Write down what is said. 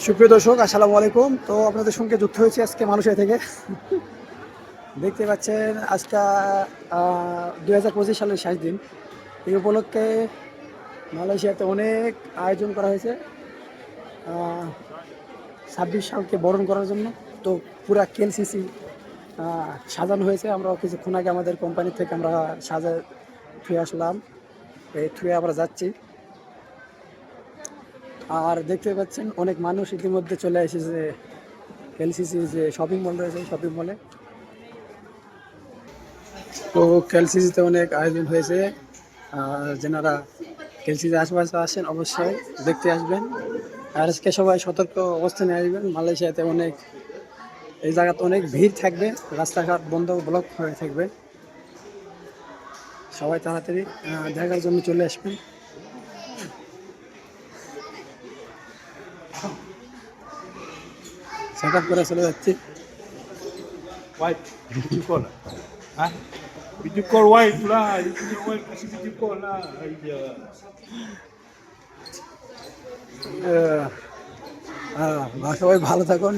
সুপ্রিয় দর্শক, আসসালামু আলাইকুম। তো আপনাদের সঙ্গে যুক্ত হয়েছে আজকে মালয়েশিয়া থেকে। দেখতে পাচ্ছেন আজকে 2025 সালের শেষ দিন। এই উপলক্ষে মালয়েশিয়াতে অনেক আয়োজন করা হয়েছে 26 সালকে বরণ করার জন্য। তো পুরা কেএলসিসি সাজানো হয়েছে। আমরা কিছুক্ষণ আগে আমাদের কোম্পানি থেকে আমরা সাজা থুয়ে আসলাম, এই থুয়ে আমরা যাচ্ছি। আর দেখতে পাচ্ছেন অনেক মানুষ ইতিমধ্যে চলে এসেছে এলসিসি যে শপিং মল রয়েছে, শপিং মলে। তো এলসিসিতে অনেক আয়োজন হয়েছে। যেনারা এলসিসি আশেপাশে আসেন অবশ্যই দেখতে আসবেন। আর আজকে সবাই সতর্ক অবস্থানে আসবেন। মালয়েশিয়াতে অনেক, এই জায়গাতে অনেক ভিড় থাকবে, রাস্তাঘাট বন্ধ ব্লক হয়ে থাকবে। সবাই তাড়াতাড়ি দেখার জন্য চলে আসবেন। সেট আপ করে চলে যাচ্ছি। Wife, video call lah. Ha? Video call wife lah. You punya wife kasih video call lah. Iya. সবাই ভালো থাকুন।